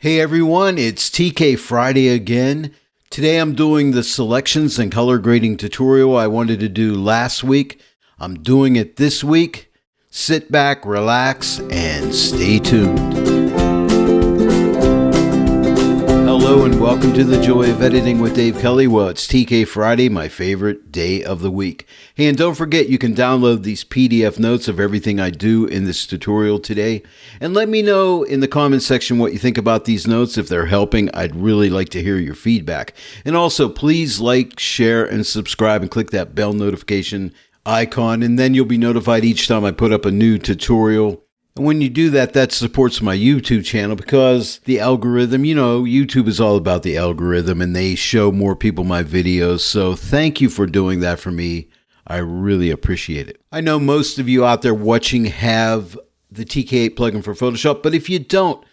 Hey everyone, it's TK Friday again. Today I'm doing the selections and color grading tutorial I wanted to do last week. I'm doing it this week. Sit back, relax, and stay tuned. Hello and welcome to the Joy of Editing with Dave Kelly. Well, it's TK Friday, my favorite day of the week. Hey, and don't forget you can download these PDF notes of everything I do in this tutorial today. And let me know in the comment section what you think about these notes. If they're helping, I'd really like to hear your feedback. And also, please like, share, and subscribe and click that bell notification icon. And then you'll be notified each time I put up a new tutorial. And when you do that, that supports my YouTube channel because the algorithm, YouTube is all about the algorithm and they show more people my videos. So thank you for doing that for me. I really appreciate it. I know most of you out there watching have the TK8 plugin for Photoshop, but if you don't,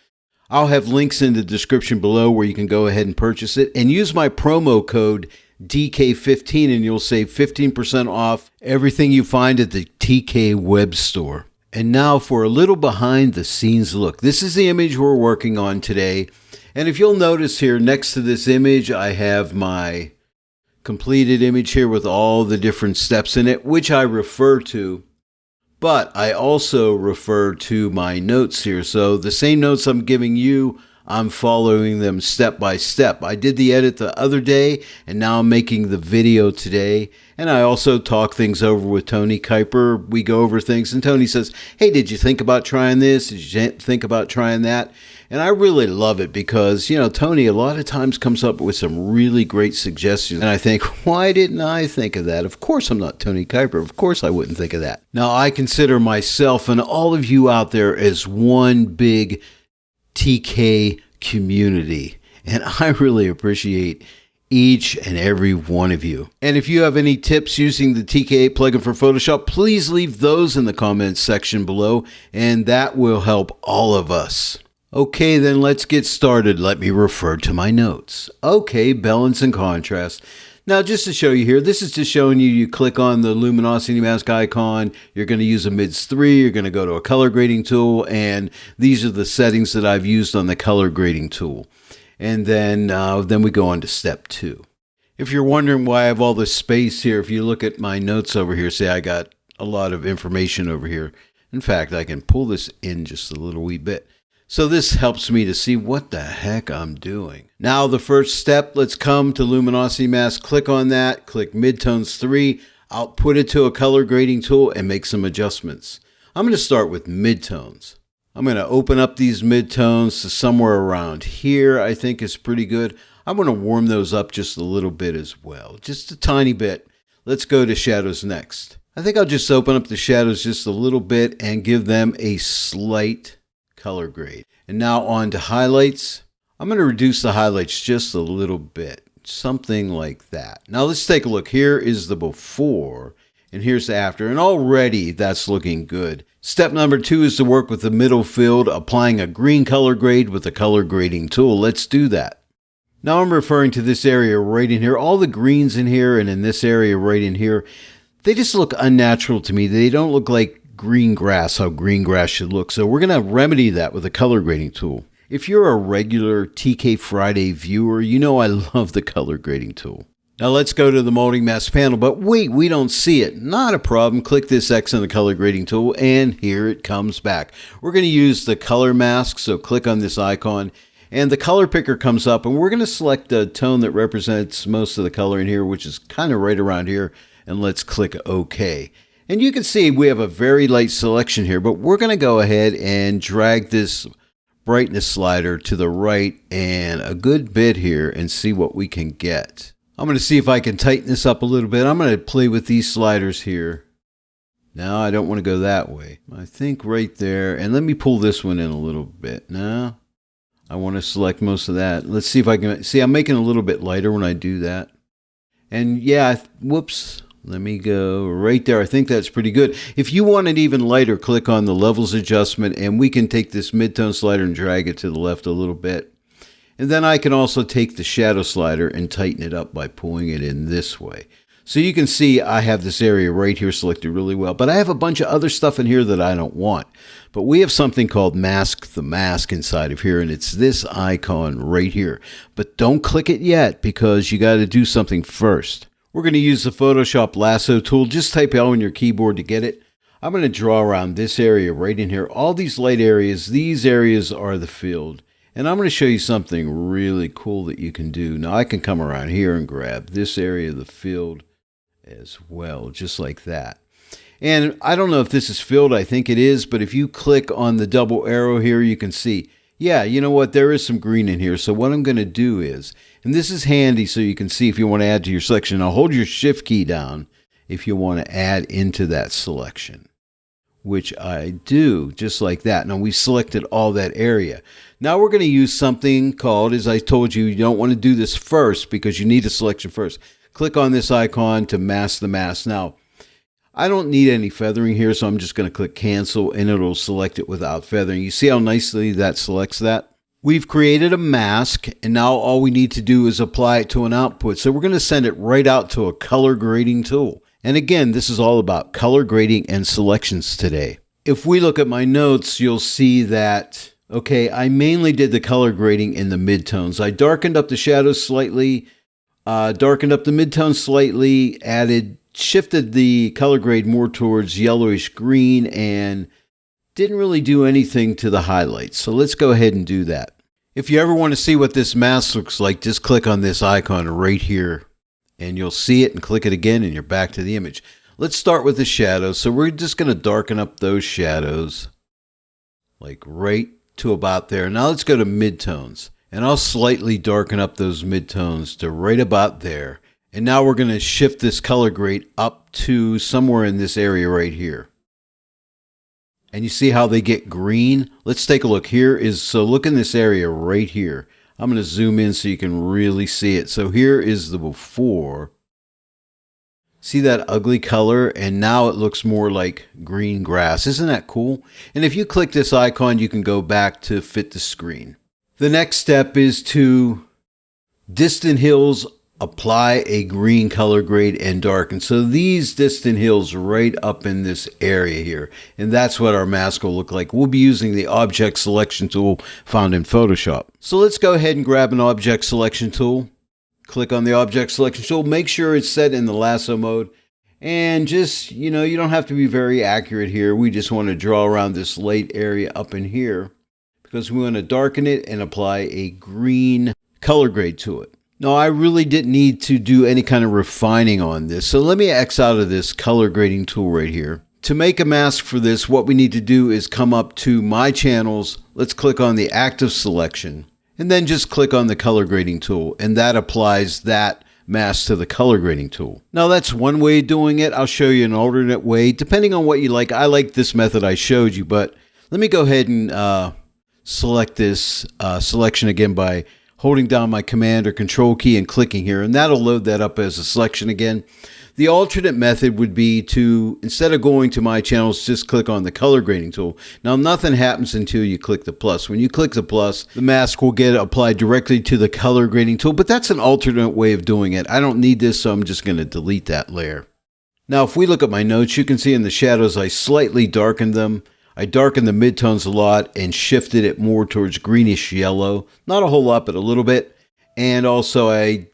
I'll have links in the description below where you can go ahead and purchase it and use my promo code DK15 and you'll save 15% off everything you find at the TK web store. And now for a little behind the scenes look. This is the image we're working on today. And if you'll notice here next to this image, I have my completed image here with all the different steps in it, which I refer to. But I also refer to my notes here. So the same notes I'm giving you, I'm following them step by step. I did the edit the other day, and now I'm making the video today. And I also talk things over with Tony Kuiper. We go over things, and Tony says, hey, did you think about trying this? Did you think about trying that? And I really love it because, Tony a lot of times comes up with some really great suggestions. And I think, why didn't I think of that? Of course I'm not Tony Kuiper. Of course I wouldn't think of that. Now, I consider myself and all of you out there as one big TK community, and I really appreciate each and every one of you. And if you have any tips using the TK8 plugin for Photoshop, please leave those in the comments section below, and that will help all of us. Okay, then let's get started. Let me refer to my notes. Okay, balance and contrast. Now, just to show you here, this is just showing you click on the luminosity mask icon, you're going to use a MIDS 3, you're going to go to a color grading tool, and these are the settings that I've used on the color grading tool. And then we go on to step 2. If you're wondering why I have all this space here, if you look at my notes over here, see I got a lot of information over here. In fact, I can pull this in just a little wee bit. So this helps me to see what the heck I'm doing. Now the first step, let's come to Luminosity Mask, click on that, click Midtones 3, output it to a color grading tool and make some adjustments. I'm going to start with midtones. I'm going to open up these midtones to somewhere around here. I think is pretty good. I'm going to warm those up just a little bit as well, just a tiny bit. Let's go to shadows next. I think I'll just open up the shadows just a little bit and give them a slight color grade. And now on to highlights. I'm going to reduce the highlights just a little bit, something like that. Now let's take a look. Here is the before and here's the after, and already that's looking good. Step number 2 is to work with the middle field, applying a green color grade with the color grading tool. Let's do that. Now I'm referring to this area right in here. All the greens in here and in this area right in here, they just look unnatural to me. They don't look like green grass, how green grass should look. So we're going to remedy that with a color grading tool. If you're a regular TK Friday viewer, you know I love the color grading tool. Now let's go to the molding mask panel, but wait, we don't see it. Not a problem. Click this X on the color grading tool and here it comes back. We're going to use the color mask, so click on this icon and the color picker comes up and we're going to select a tone that represents most of the color in here, which is kind of right around here, and let's click OK. And you can see we have a very light selection here, but we're going to go ahead and drag this brightness slider to the right and a good bit here and see what we can get. I'm going to see if I can tighten this up a little bit. I'm going to play with these sliders here. Now I don't want to go that way. I think right there, and let me pull this one in a little bit. Now I want to select most of that. Let's see if I can, see I'm making a little bit lighter when I do that. And yeah, whoops. Let me go right there. I think that's pretty good. If you want it even lighter, click on the levels adjustment and we can take this midtone slider and drag it to the left a little bit. And then I can also take the shadow slider and tighten it up by pulling it in this way. So you can see I have this area right here selected really well, but I have a bunch of other stuff in here that I don't want. But we have something called Mask the Mask inside of here, and it's this icon right here. But don't click it yet because you got to do something first. We're going to use the Photoshop lasso tool. Just type L on your keyboard to get it. I'm going to draw around this area right in here. All these light areas, these areas are the field. And I'm going to show you something really cool that you can do. Now I can come around here and grab this area of the field as well, just like that. And I don't know if this is filled, I think it is, but if you click on the double arrow here, you can see, yeah, you know what, there is some green in here. So what I'm going to do is, and this is handy so you can see if you want to add to your selection. Now hold your shift key down if you want to add into that selection, which I do, just like that. Now we've selected all that area. Now we're going to use something called, as I told you, you don't want to do this first because you need a selection first. Click on this icon to mask the mask. Now, I don't need any feathering here, so I'm just going to click cancel and it'll select it without feathering. You see how nicely that selects that? We've created a mask, and now all we need to do is apply it to an output. So we're going to send it right out to a color grading tool. And again, this is all about color grading and selections today. If we look at my notes, you'll see that, okay, I mainly did the color grading in the midtones. I darkened up the shadows slightly, darkened up the midtones slightly, shifted the color grade more towards yellowish green, and didn't really do anything to the highlights. So let's go ahead and do that. If you ever want to see what this mask looks like, just click on this icon right here and you'll see it, and click it again and you're back to the image. Let's start with the shadows. So we're just going to darken up those shadows like right to about there. Now let's go to midtones, and I'll slightly darken up those midtones to right about there. And now we're going to shift this color grade up to somewhere in this area right here. And you see how they get green? Let's take a look. So look in this area right here. I'm going to zoom in so you can really see it. So here is the before. See that ugly color? And now it looks more like green grass. Isn't that cool? And if you click this icon, you can go back to fit the screen. The next step is to distant hills, apply a green color grade, and darken. So these distant hills right up in this area here, and that's what our mask will look like. We'll be using the object selection tool found in Photoshop. So let's go ahead and grab an object selection tool. Click on the object selection tool. Make sure it's set in the lasso mode, and just, you don't have to be very accurate here. We just want to draw around this light area up in here because we want to darken it and apply a green color grade to it. No, I really didn't need to do any kind of refining on this. So let me X out of this color grading tool right here. To make a mask for this, what we need to do is come up to My Channels. Let's click on the active selection and then just click on the color grading tool. And that applies that mask to the color grading tool. Now that's one way of doing it. I'll show you an alternate way depending on what you like. I like this method I showed you, but let me go ahead and select this selection again by holding down my Command or Control key and clicking here, and that'll load that up as a selection again. The alternate method would be to, instead of going to My Channels, just click on the color grading tool. Now nothing happens until you click the plus. When you click the plus, the mask will get applied directly to the color grading tool, but that's an alternate way of doing it. I don't need this, so I'm just going to delete that layer. Now if we look at my notes, you can see in the shadows I slightly darkened them. I darkened the midtones a lot and shifted it more towards greenish yellow. Not a whole lot, but a little bit. And also I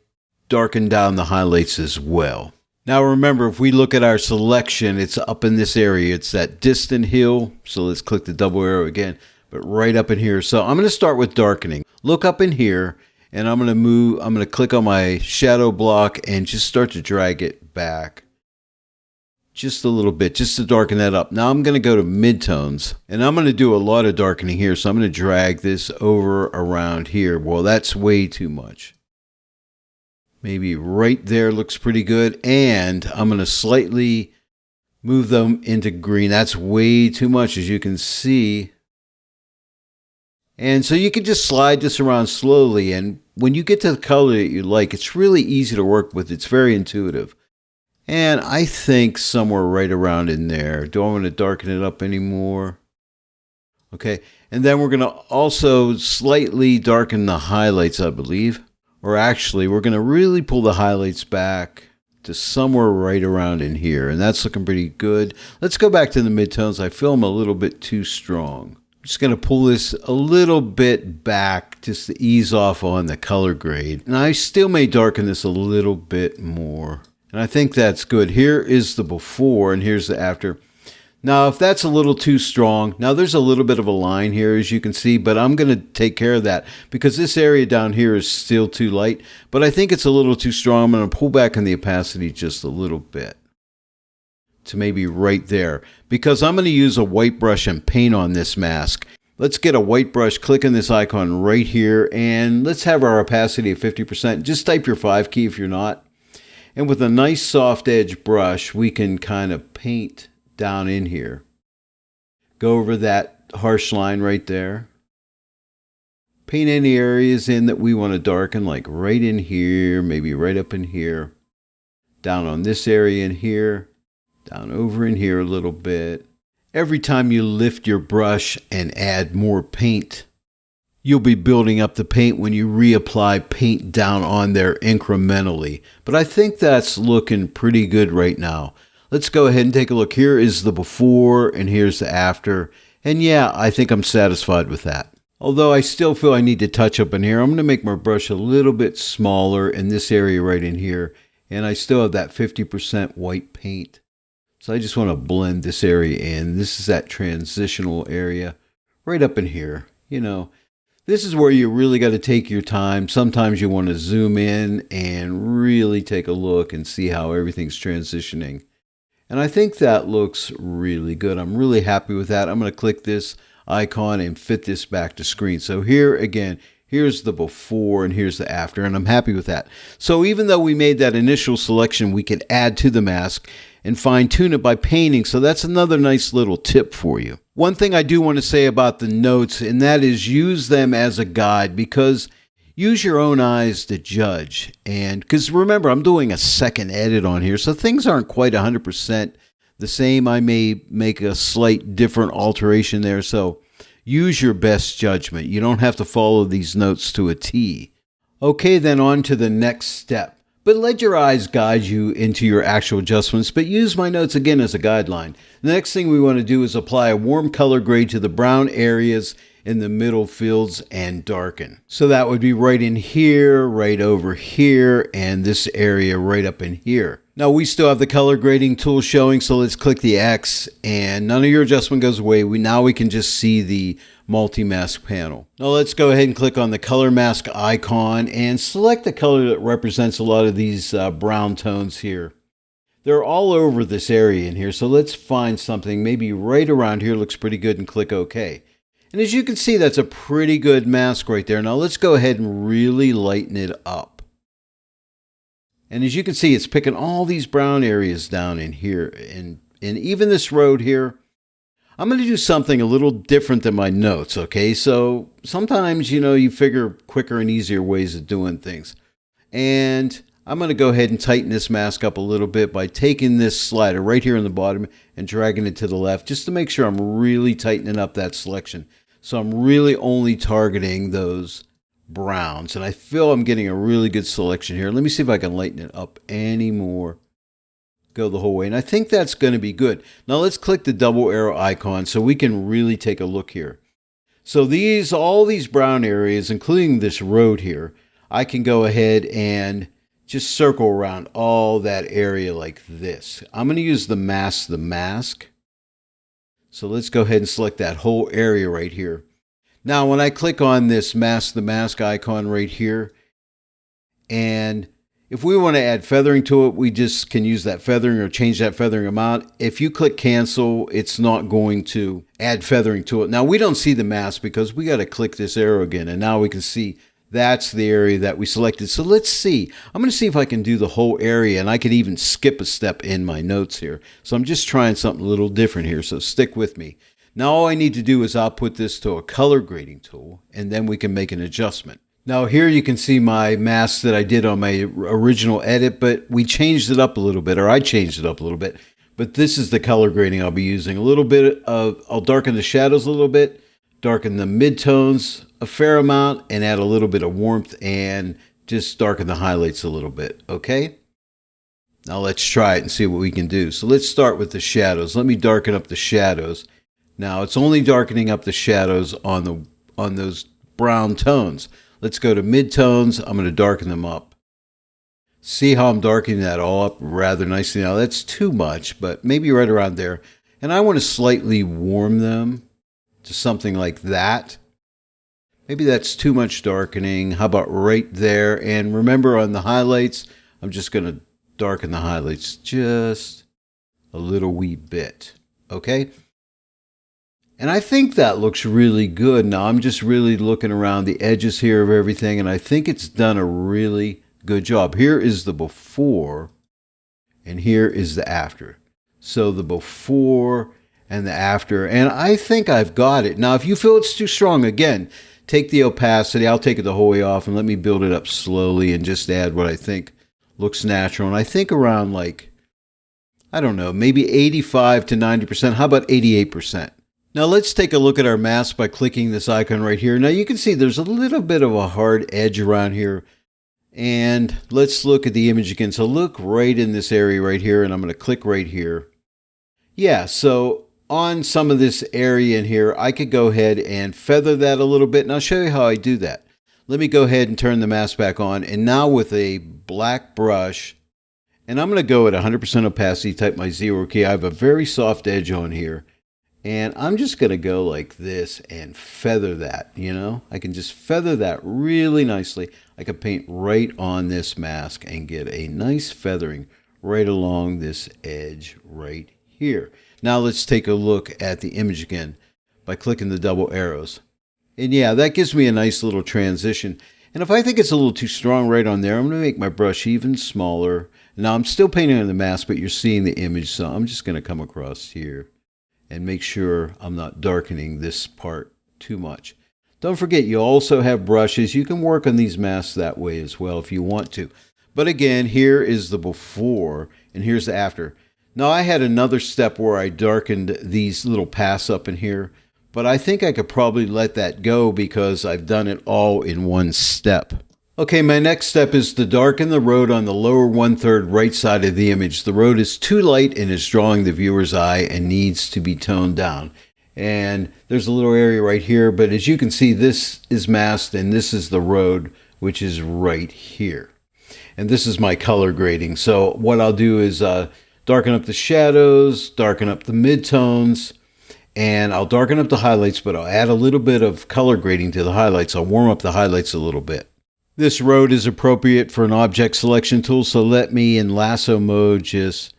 darkened down the highlights as well. Now remember, if we look at our selection, it's up in this area. It's that distant hill. So let's click the double arrow again, but right up in here. So I'm going to start with darkening. Look up in here, and I'm going to click on my shadow block and just start to drag it back. Just a little bit, just to darken that up. Now I'm going to go to midtones, and I'm going to do a lot of darkening here. So I'm going to drag this over around here. Well, that's way too much. Maybe right there looks pretty good. And I'm going to slightly move them into green. That's way too much, as you can see. And so you can just slide this around slowly. And when you get to the color that you like, it's really easy to work with. It's very intuitive. And I think somewhere right around in there. Do I want to darken it up anymore? Okay. And then we're going to also slightly darken the highlights, I believe. Or actually, we're going to really pull the highlights back to somewhere right around in here, and that's looking pretty good. Let's go back to the midtones. I feel them a little bit too strong. I'm just going to pull this a little bit back just to ease off on the color grade. And I still may darken this a little bit more. And I think that's good. Here is the before and here's the after. Now, if that's a little too strong, now there's a little bit of a line here, as you can see, but I'm going to take care of that because this area down here is still too light, but I think it's a little too strong. I'm going to pull back on the opacity just a little bit to maybe right there because I'm going to use a white brush and paint on this mask. Let's get a white brush, click on this icon right here, and let's have our opacity of 50%. Just type your 5 key if you're not. And with a nice soft edge brush, we can kind of paint down in here. Go over that harsh line right there. Paint any areas in that we want to darken, like right in here, maybe right up in here. Down on this area in here. Down over in here a little bit. Every time you lift your brush and add more paint, you'll be building up the paint when you reapply paint down on there incrementally. But I think that's looking pretty good right now. Let's go ahead and take a look. Here is the before and here's the after. And yeah, I think I'm satisfied with that. Although I still feel I need to touch up in here. I'm going to make my brush a little bit smaller in this area right in here. And I still have that 50% white paint. So I just want to blend this area in. This is that transitional area right up in here. You know, this is where you really got to take your time. Sometimes you want to zoom in and really take a look and see how everything's transitioning. And I think that looks really good. I'm really happy with that. I'm going to click this icon and fit this back to screen. So here again, here's the before and here's the after, and I'm happy with that. So even though we made that initial selection, we could add to the mask and fine tune it by painting. So that's another nice little tip for you. One thing I do want to say about the notes, and that is use them as a guide, because use your own eyes to judge. And because remember, I'm doing a second edit on here, so things aren't quite 100% the same. I may make a slight different alteration there. So use your best judgment. You don't have to follow these notes to a T. Okay, then on to the next step. But let your eyes guide you into your actual adjustments, but use my notes again as a guideline. The next thing we want to do is apply a warm color grade to the brown areas in the middle fields and darken. So that would be right in here, right over here, and this area right up in here. Now we still have the color grading tool showing, so let's click the X and none of your adjustment goes away. Now we can just see the multi-mask panel. Now let's go ahead and click on the color mask icon and select the color that represents a lot of these brown tones here. They're all over this area in here, so let's find something maybe right around here looks pretty good and click OK. And as you can see, that's a pretty good mask right there. Now let's go ahead and really lighten it up. And as you can see, it's picking all these brown areas down in here. And even this road here, I'm going to do something a little different than my notes, okay? So sometimes, you know, you figure quicker and easier ways of doing things. And I'm going to go ahead and tighten this mask up a little bit by taking this slider right here in the bottom and dragging it to the left just to make sure I'm really tightening up that selection. So I'm really only targeting those browns, and I feel I'm getting a really good selection here. Let me see if I can lighten it up any more. Go the whole way, and I think that's going to be good. Now let's click the double arrow icon so we can really take a look here. So all these brown areas, including this road here, I can go ahead and just circle around all that area like this. I'm going to use the mask. So let's go ahead and select that whole area right here. Now, when I click on this the mask icon right here, and if we want to add feathering to it, we just can use that feathering or change that feathering amount. If you click cancel, it's not going to add feathering to it. Now, we don't see the mask because we got to click this arrow again, and now we can see that's the area that we selected. So let's see. I'm going to see if I can do the whole area, and I could even skip a step in my notes here. So I'm just trying something a little different here, so stick with me. Now all I need to do is output this to a color grading tool, and then we can make an adjustment. Now here you can see my mask that I did on my original edit, but we changed it up a little bit, or I changed it up a little bit. But this is the color grading I'll be using. A little bit of, I'll darken the shadows a little bit, darken the midtones a fair amount, and add a little bit of warmth and just darken the highlights a little bit, okay? Now let's try it and see what we can do. So let's start with the shadows. Let me darken up the shadows. Now it's only darkening up the shadows on those brown tones. Let's go to midtones. I'm going to darken them up. See how I'm darkening that all up rather nicely. Now that's too much, but maybe right around there. And I want to slightly warm them to something like that. Maybe that's too much darkening. How about right there? And remember on the highlights, I'm just going to darken the highlights just a little wee bit. Okay? And I think that looks really good. Now I'm just really looking around the edges here of everything, and I think it's done a really good job. Here is the before, and here is the after. So the before and the after, and I think I've got it. Now if you feel it's too strong, again, take the opacity. I'll take it the whole way off and let me build it up slowly and just add what I think looks natural. And I think around like, I don't know, maybe 85 to 90%. How about 88%? Now let's take a look at our mask by clicking this icon right here. Now you can see there's a little bit of a hard edge around here. And let's look at the image again. So look right in this area right here, and I'm going to click right here. Yeah, so on some of this area in here, I could go ahead and feather that a little bit, and I'll show you how I do that. Let me go ahead and turn the mask back on, and now with a black brush, and I'm going to go at 100% opacity, type my 0 key. I have a very soft edge on here. And I'm just going to go like this and feather that, you know. I can just feather that really nicely. I can paint right on this mask and get a nice feathering right along this edge right here. Now let's take a look at the image again by clicking the double arrows. And yeah, that gives me a nice little transition. And if I think it's a little too strong right on there, I'm going to make my brush even smaller. Now I'm still painting on the mask, but you're seeing the image, so I'm just going to come across here and make sure I'm not darkening this part too much. Don't forget, you also have brushes. You can work on these masks that way as well if you want to. But again, here is the before and here's the after. Now I had another step where I darkened these little paths up in here, but I think I could probably let that go because I've done it all in one step. Okay, my next step is to darken the road on the lower 1/3 right side of the image. The road is too light and is drawing the viewer's eye and needs to be toned down. And there's a little area right here, but as you can see, this is masked and this is the road, which is right here. And this is my color grading. So what I'll do is darken up the shadows, darken up the midtones, and I'll darken up the highlights, but I'll add a little bit of color grading to the highlights. I'll warm up the highlights a little bit. This road is appropriate for an object selection tool, so let me in lasso mode just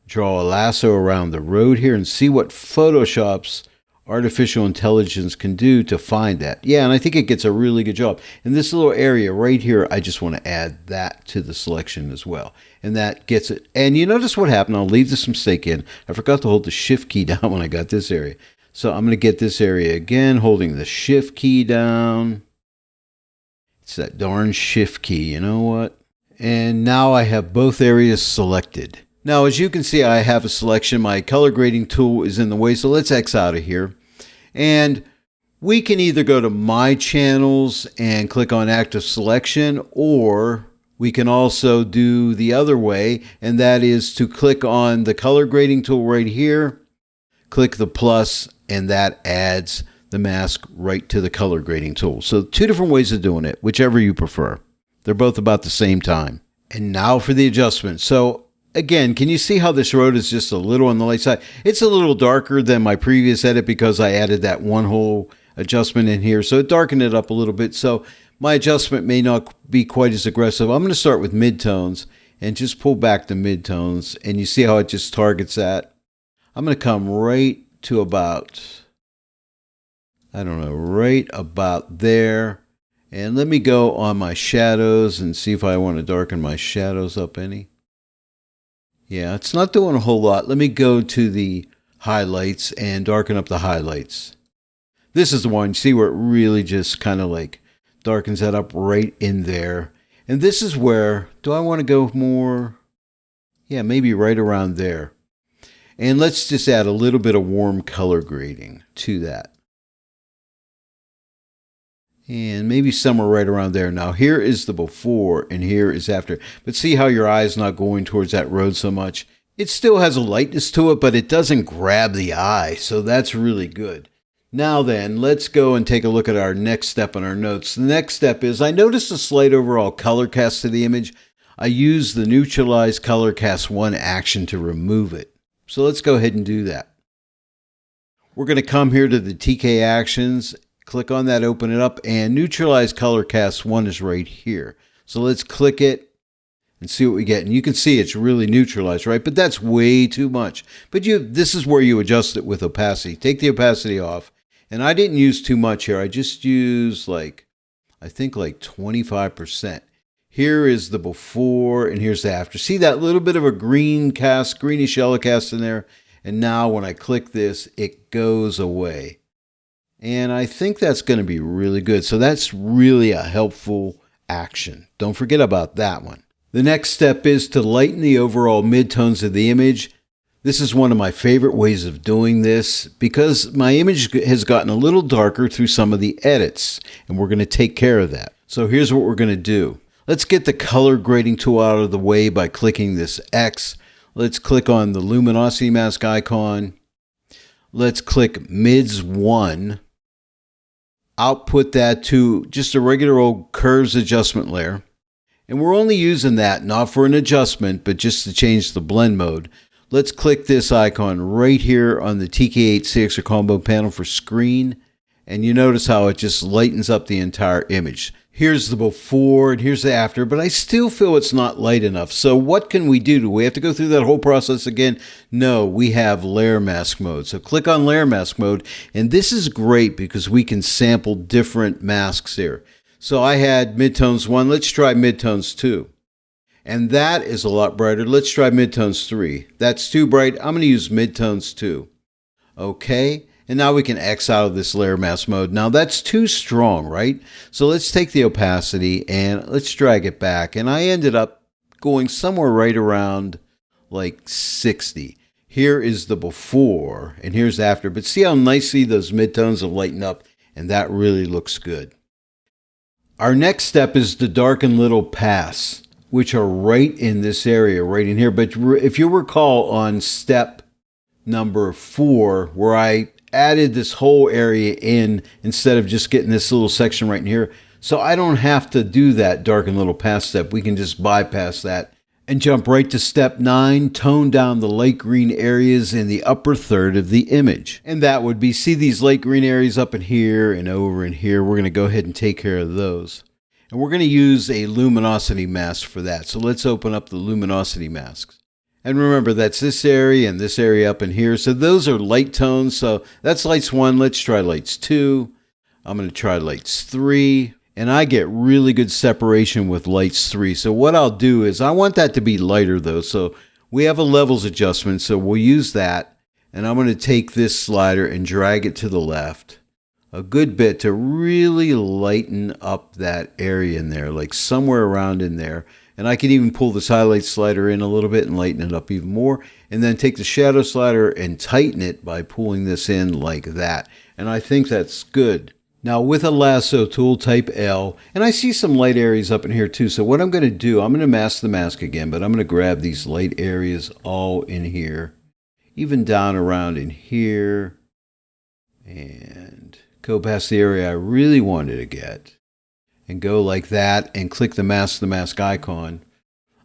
draw a lasso around the road here and see what Photoshop's artificial intelligence can do to find that. Yeah, and I think it gets a really good job. In this little area right here, I just want to add that to the selection as well. And that gets it. And you notice what happened. I'll leave this mistake in. I forgot to hold the shift key down when I got this area. So I'm going to get this area again, holding the shift key down. It's that darn shift key, you know what? And now I have both areas selected. Now, as you can see, I have a selection. My color grading tool is in the way, so let's X out of here. And we can either go to My Channels and click on Active Selection, or we can also do the other way, and that is to click on the color grading tool right here, click the plus, and that adds the mask right to the color grading tool. So two different ways of doing it, whichever you prefer. They're both about the same time. And now for the adjustment. So again, can you see how this road is just a little on the light side? It's a little darker than my previous edit because I added that one whole adjustment in here. So it darkened it up a little bit. So my adjustment may not be quite as aggressive. I'm going to start with midtones and just pull back the midtones. And you see how it just targets that? I'm going to come right to about, I don't know, right about there. And let me go on my shadows and see if I want to darken my shadows up any. Yeah, it's not doing a whole lot. Let me go to the highlights and darken up the highlights. This is the one, see where it really just kind of like darkens that up right in there. And this is where, do I want to go more? Yeah, maybe right around there. And let's just add a little bit of warm color grading to that. And maybe somewhere right around there. Now here is the before and here is after. But see how your eye is not going towards that road so much? It still has a lightness to it, but it doesn't grab the eye. So that's really good. Now then, let's go and take a look at our next step on our notes. The next step is I noticed a slight overall color cast to the image. I use the Neutralize Color Cast 1 action to remove it. So let's go ahead and do that. We're going to come here to the TK actions, click on that, open it up, and Neutralize Color Cast 1 is right here. So let's click it and see what we get. And you can see it's really neutralized, right? But that's way too much. But this is where you adjust it with opacity. Take the opacity off. And I didn't use too much here. I just used I think like 25%. Here is the before and here's the after. See that little bit of a green cast, greenish yellow cast in there? And now when I click this, it goes away. And I think that's going to be really good. So that's really a helpful action. Don't forget about that one. The next step is to lighten the overall midtones of the image. This is one of my favorite ways of doing this because my image has gotten a little darker through some of the edits, and we're going to take care of that. So here's what we're going to do. Let's get the color grading tool out of the way by clicking this X. Let's click on the luminosity mask icon. Let's click Mids 1. Output that to just a regular old curves adjustment layer. And we're only using that not for an adjustment, but just to change the blend mode. Let's click this icon right here on the TK8 CX or combo panel for screen. And you notice how it just lightens up the entire image. Here's the before and here's the after, but I still feel it's not light enough. So what can we do? Do we have to go through that whole process again? No, we have layer mask mode. So click on layer mask mode. And this is great because we can sample different masks here. So I had midtones 1. Let's try midtones 2. And that is a lot brighter. Let's try midtones 3. That's too bright. I'm going to use midtones 2. Okay. And now we can X out of this layer mask mode. Now that's too strong, right? So let's take the opacity and let's drag it back. And I ended up going somewhere right around like 60. Here is the before and here's the after. But see how nicely those midtones have lightened up, and that really looks good. Our next step is to darken little paths, which are right in this area, right in here. But if you recall on step number 4, where I added this whole area in instead of just getting this little section right in here. So I don't have to do that darken little path step. We can just bypass that and jump right to step 9, tone down the light green areas in the upper third of the image. And that would be, see these light green areas up in here and over in here. We're going to go ahead and take care of those. And we're going to use a luminosity mask for that. So let's open up the luminosity masks. And remember, that's this area and this area up in here. So those are light tones. So that's lights 1. Let's try lights 2. I'm going to try lights 3. And I get really good separation with lights 3. So what I'll do is I want that to be lighter though. So we have a levels adjustment. So we'll use that. And I'm going to take this slider and drag it to the left a good bit to really lighten up that area in there, like somewhere around in there. And I can even pull this highlight slider in a little bit and lighten it up even more. And then take the shadow slider and tighten it by pulling this in like that. And I think that's good. Now with a lasso tool, type L. And I see some light areas up in here too. So what I'm going to do, I'm going to mask the mask again. But I'm going to grab these light areas all in here. Even down around in here. And go past the area I really wanted to get. And go like that and click the mask icon.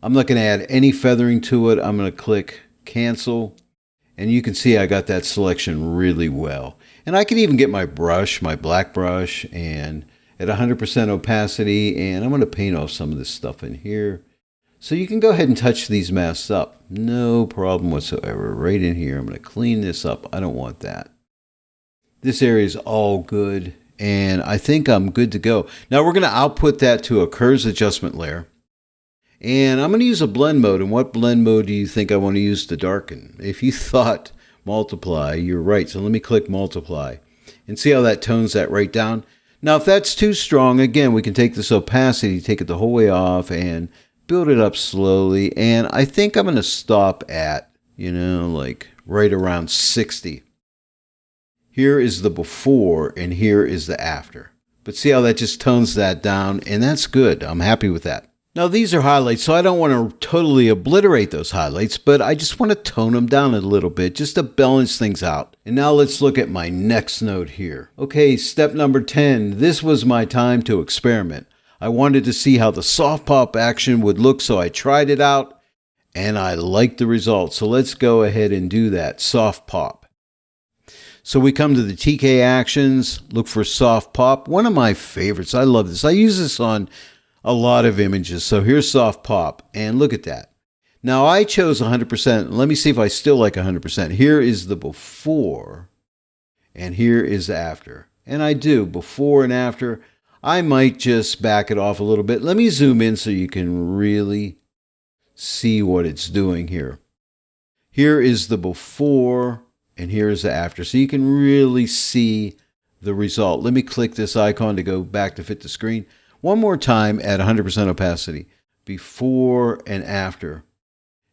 I'm not going to add any feathering to it. I'm going to click cancel. And you can see I got that selection really well. And I can even get my brush, my black brush, and at 100% opacity. And I'm going to paint off some of this stuff in here. So you can go ahead and touch these masks up. No problem whatsoever. Right in here. I'm going to clean this up. I don't want that. This area is all good. And I think I'm good to go. Now we're going to output that to a curves adjustment layer. And I'm going to use a blend mode. And what blend mode do you think I want to use to darken? If you thought multiply, you're right. So let me click multiply. And see how that tones that right down. Now if that's too strong, again, we can take this opacity, take it the whole way off and build it up slowly. And I think I'm going to stop at, like right around 60. Here is the before and here is the after. But see how that just tones that down, and that's good. I'm happy with that. Now these are highlights, so I don't want to totally obliterate those highlights, but I just want to tone them down a little bit just to balance things out. And now let's look at my next note here. Okay, step number 10. This was my time to experiment. I wanted to see how the soft pop action would look, so I tried it out, and I liked the results. So let's go ahead and do that, soft pop. So we come to the TK actions, look for soft pop. One of my favorites. I love this. I use this on a lot of images. So here's soft pop, and look at that. Now I chose 100%. Let me see if I still like 100%. Here is the before, and here is the after. And I do, before and after. I might just back it off a little bit. Let me zoom in so you can really see what it's doing here. Here is the before, and here is the after. So you can really see the result. Let me click this icon to go back to fit the screen. One more time at 100% opacity, before and after.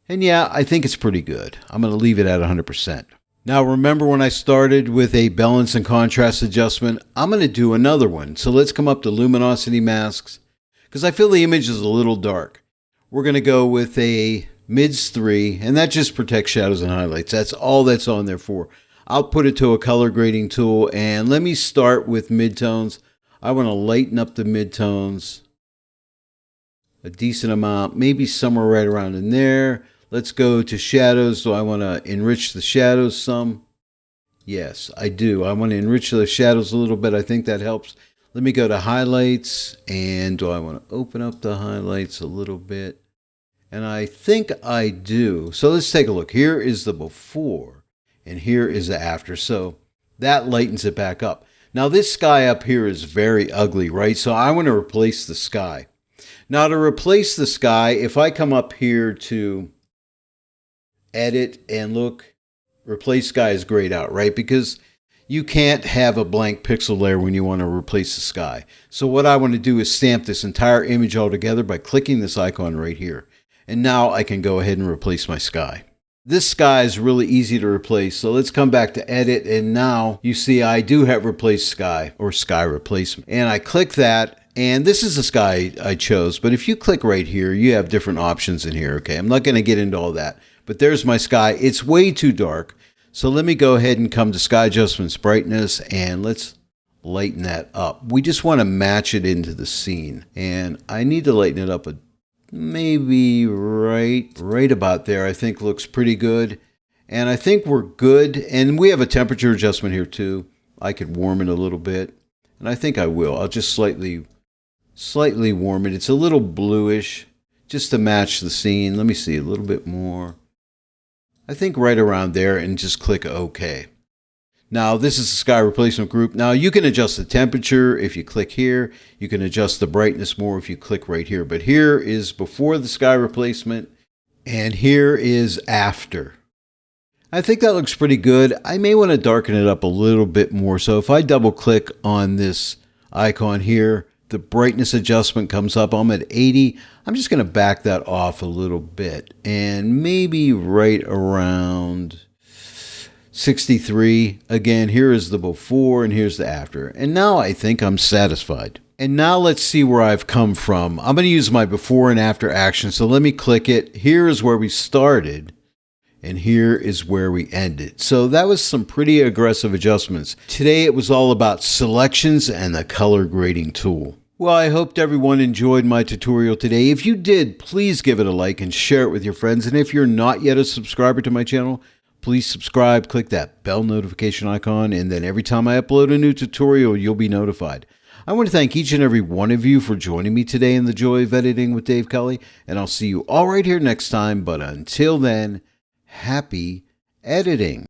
And yeah, I think it's pretty good. I'm going to leave it at 100%. Now remember when I started with a balance and contrast adjustment, I'm going to do another one. So let's come up to luminosity masks, because I feel the image is a little dark. We're going to go with a mids 3, and that just protects shadows and highlights. That's all that's on there for. I'll put it to a color grading tool, and let me start with midtones. I want to lighten up the midtones a decent amount, maybe somewhere right around in there. Let's go to shadows. Do I want to enrich the shadows some? Yes, I do. I want to enrich the shadows a little bit. I think that helps. Let me go to highlights, and do I want to open up the highlights a little bit? And I think I do. So let's take a look. Here is the before, and here is the after. So that lightens it back up. Now this sky up here is very ugly, right? So I want to replace the sky. Now to replace the sky, if I come up here to edit and look, replace sky is grayed out, right? Because you can't have a blank pixel layer when you want to replace the sky. So what I want to do is stamp this entire image all together by clicking this icon right here. And now I can go ahead and replace my sky. This sky is really easy to replace. So let's come back to edit. And now you see I do have replace sky, or sky replacement. And I click that. And this is the sky I chose. But if you click right here, you have different options in here. Okay, I'm not going to get into all that. But there's my sky. It's way too dark. So let me go ahead and come to sky adjustments, brightness, and let's lighten that up. We just want to match it into the scene. And I need to lighten it up maybe right about there. I think looks pretty good. And I think we're good. And we have a temperature adjustment here too. I could warm it a little bit. And I think I will. I'll just slightly warm it. It's a little bluish just to match the scene. Let me see a little bit more. I think right around there, and just click OK. Now this is the sky replacement group. Now you can adjust the temperature if you click here. You can adjust the brightness more if you click right here. But here is before the sky replacement, and here is after. I think that looks pretty good. I may want to darken it up a little bit more. So if I double click on this icon here, the brightness adjustment comes up. I'm at 80. I'm just going to back that off a little bit, and maybe right around 63. Again, here is the before and here's the after. And now I think I'm satisfied. And now let's see where I've come from. I'm going to use my before and after action. So let me click it. Here is where we started, and here is where we ended. So that was some pretty aggressive adjustments. Today it was all about selections and the color grading tool. Well, I hoped everyone enjoyed my tutorial today. If you did, please give it a like and share it with your friends. And if you're not yet a subscriber to my channel, please subscribe, click that bell notification icon, and then every time I upload a new tutorial, you'll be notified. I want to thank each and every one of you for joining me today in the Joy of Editing with Dave Kelly, and I'll see you all right here next time. But until then, happy editing.